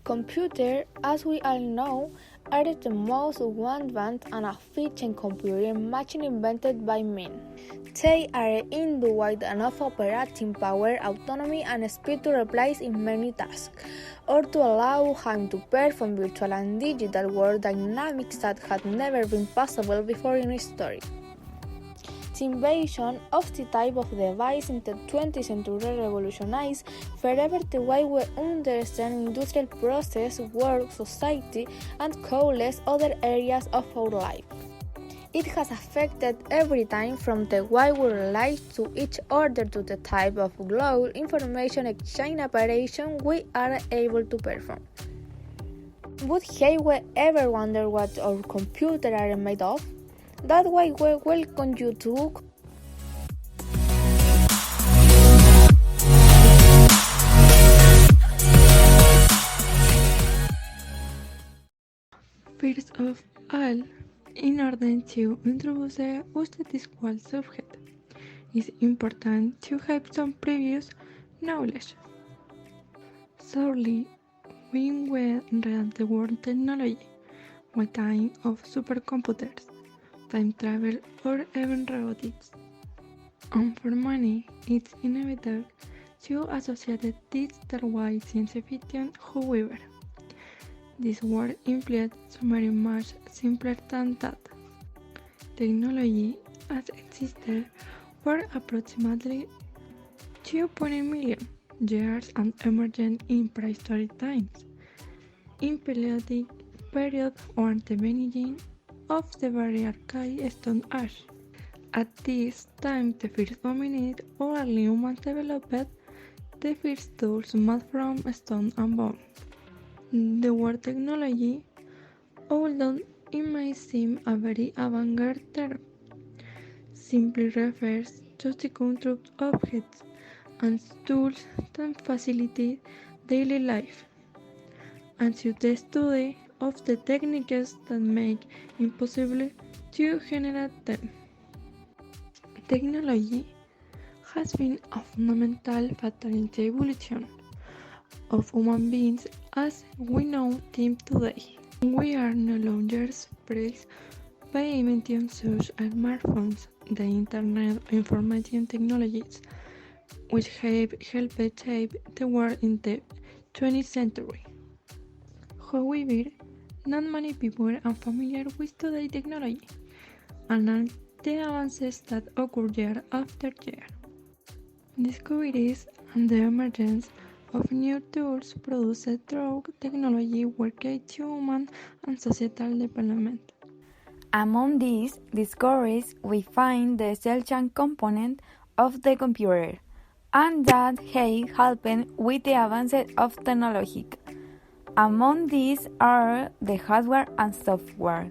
Computers, as we all know, are the most advanced and efficient computing machine invented by men. They are endowed with enough operating power, autonomy, and speed to replace in many tasks, or to allow him to perform virtual and digital world dynamics that had never been possible before in history. The invention of the type of device in the 20th century revolutionized forever the way we understand industrial process, work, society, and countless other areas of our life. It has affected everything from the way we relate to each other to the type of global information exchange operation we are able to perform. Would you ever wonder what our computers are made of? That way we welcome you to First of all, in order to introduce us to this whole subject, it's important to have some previous knowledge. Surely, when we read the word technology, we think of supercomputers, time travel, or even robotics. And for many, it's inevitable to associate this with science fiction. However, this word implies something much simpler than that. Technology has existed for approximately 2.8 million years and emerged in prehistoric times, in Paleolithic period or the beginning of the very archaic Stone Age. At this time, the first hominid or early humans developed the first tools made from stone and bone. The word technology, although it may seem a very avant-garde term, simply refers to the control of objects and tools that facilitate daily life, and to the study of the techniques that make it possible to generate them. Technology has been a fundamental factor in the evolution of human beings as we know them today. We are no longer surprised by inventions such as smartphones, the Internet of Information technologies, which have helped shape the world in the 20th century. However, not many people are familiar with today's technology, and all the advances that occur year after year. Discoveries and the emergence of new tools produced through technology were key to human and societal development. Among these discoveries, we find the essential component of the computer, and that has helped with the advances of technology. Among these are the hardware and software.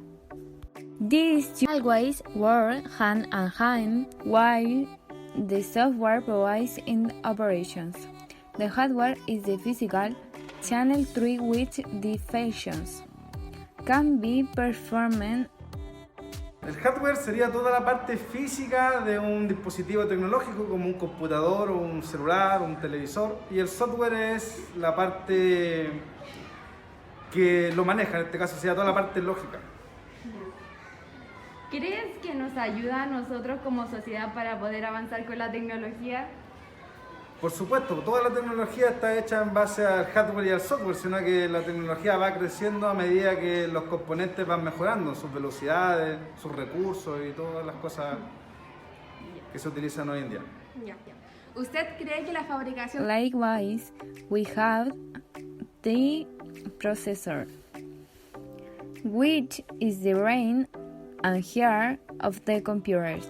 These two always work hand in hand while the software provides in operations. The hardware is the physical channel through which the functions can be performed. El hardware sería toda la parte física de un dispositivo tecnológico como un computador o un celular o un televisor, y el software es la parte que lo maneja, en este caso sería toda la parte lógica. ¿Crees que nos ayuda a nosotros como sociedad para poder avanzar con la tecnología? Por supuesto, toda la tecnología está hecha en base al hardware y al software, sino que la tecnología va creciendo a medida que los componentes van mejorando, sus velocidades, sus recursos y todas las cosas que se utilizan hoy en día. ¿Usted cree que la fabricación... Likewise, we have the processor, which is the brain and heart of the computers.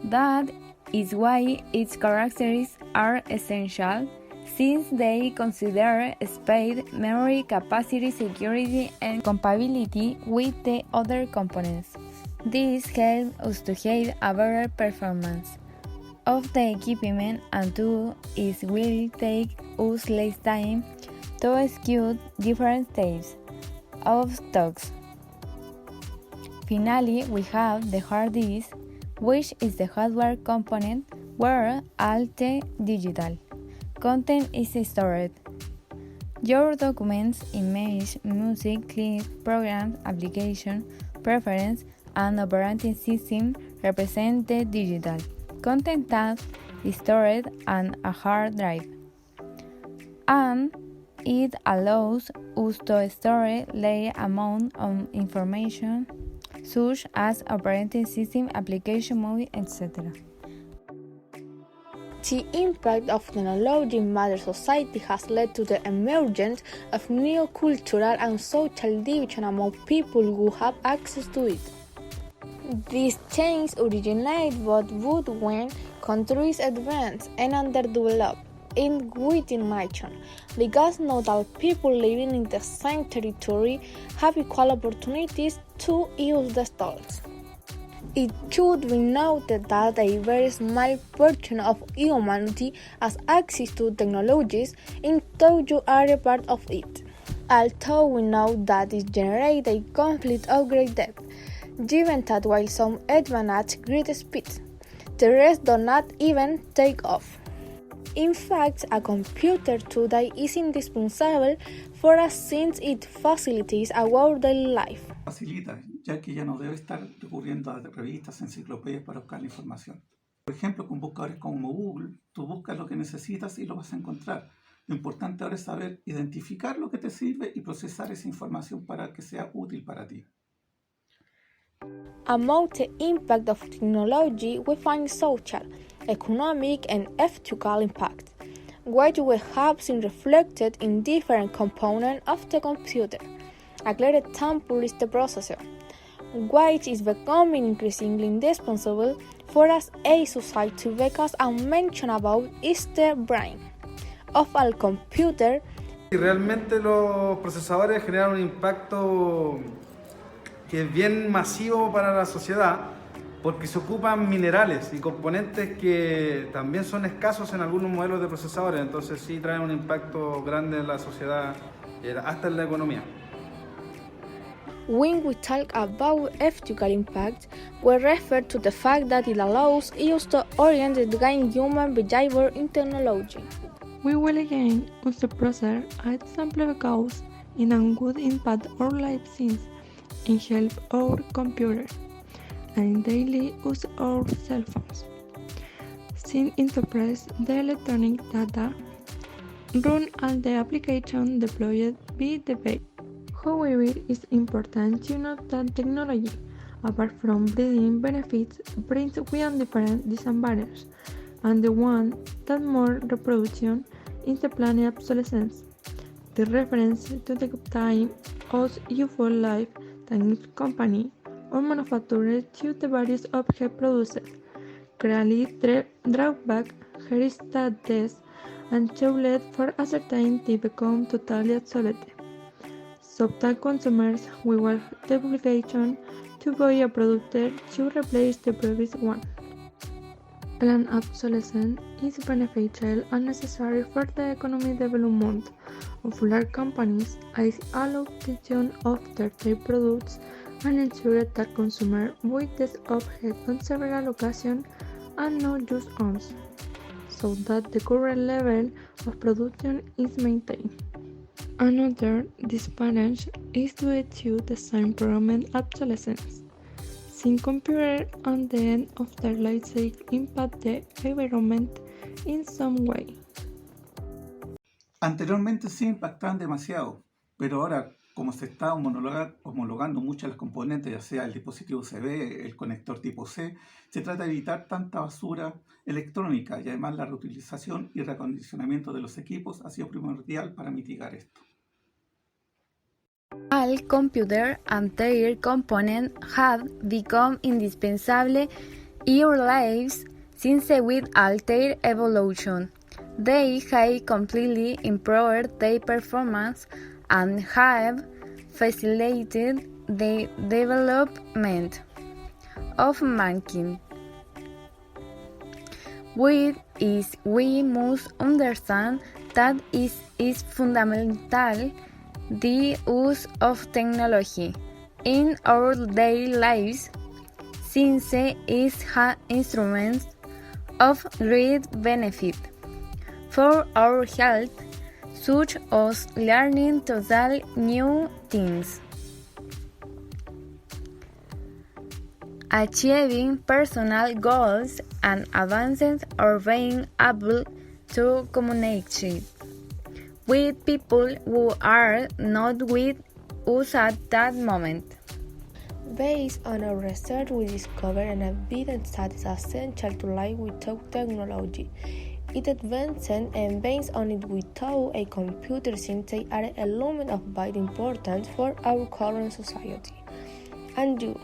That is why its characteristics are essential, since they consider speed, memory capacity, security, and compatibility with the other components. This helps us to have a better performance of the equipment, and to it will take us less time to execute different types of tasks. Finally, we have the hard disk, which is the hardware component where all the digital content is stored. Your documents, image, music, clip, program, application, preference, and operating system represent the digital content that is stored on a hard drive, and it allows us to store large amounts of information such as operating system, application, movie, etc. The impact of technology in modern society has led to the emergence of new cultural and social division among people who have access to it. These changes originate both when countries advance and underdeveloped in within nations, because not all people living in the same territory have equal opportunities to use the tools. It should be noted that a very small portion of humanity has access to technologies, though you are a part of it. Although we know that it generates a conflict of great depth, given that while some advance at great speed, the rest do not even take off. In fact, a computer today is indispensable for us since it facilitates our daily life. Facilita, ya que ya no debe estar recurriendo a revistas, enciclopedias para buscar la información. Por ejemplo, con buscadores como Google, tú buscas lo que necesitas y lo vas a encontrar. Lo importante ahora es saber identificar lo que te sirve y procesar esa información para que sea útil para ti. Among the impact of technology, we find social, economic, and ethical impact, which we have seen reflected in different components of the computer. A clear example is the processor, which is becoming increasingly indispensable for us as a society because I mentioned about is the brain of a computer. Y realmente los procesadores generan un impacto que es bien masivo para la sociedad, porque se ocupan minerales y componentes que también son escasos en algunos modelos de procesadores, entonces sí traen un impacto grande en la sociedad, hasta en la economía. When we talk about ethical impact, we refer to the fact that it allows us to orient and gain human behavior in technology. We will again use the processor as example because it would impact our lives since it helps our computer and daily use our cell phones. Since interprets the electronic data run on the application deployed by the base. However, it's important to note that technology, apart from bringing benefits, brings with different disadvantages, and the one that more reproduction is the planned obsolescence. The reference to the time of useful life that each company or manufacturer to the various objects produced, clearly drawback here is that this and too late for a certain to become totally obsolete. So that consumers will want the obligation to buy a product to replace the previous one. Planned obsolescence is beneficial and necessary for the economic development of large companies as it allows the use of their products and ensure that consumers buy this object on several occasions and not just once, so that the current level of production is maintained. Another disadvantage is due to the same programmed obsolescence. Since computers at the end of their life cycle impact the environment in some way. Anteriormente sí impactaban demasiado, pero ahora, como se está homologando muchas las componentes, ya sea el dispositivo USB, el conector tipo C, se trata de evitar tanta basura electrónica y además la reutilización y reacondicionamiento de los equipos ha sido primordial para mitigar esto. All computers and their components have become indispensable in our lives since with all their evolution. They have completely improved their performance and have facilitated the development of mankind. We must understand that it is fundamental the use of technology in our daily lives since it is an instrument of great benefit for our health, such as learning to tell new things, achieving personal goals, and advancing or being able to communicate with people who are not with us at that moment. Based on our research, we discovered an evidence that is essential to life without technology. It advanced, and based on it, we thought a computer since they are an element of vital importance for our current society. And you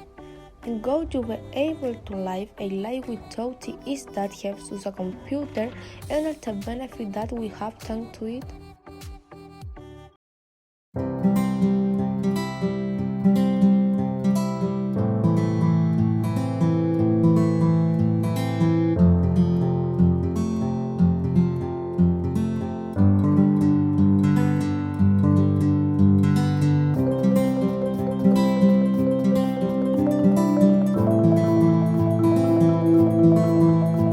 be able to live a life without the ease that helps use a computer and all the benefit that we have thanks to it?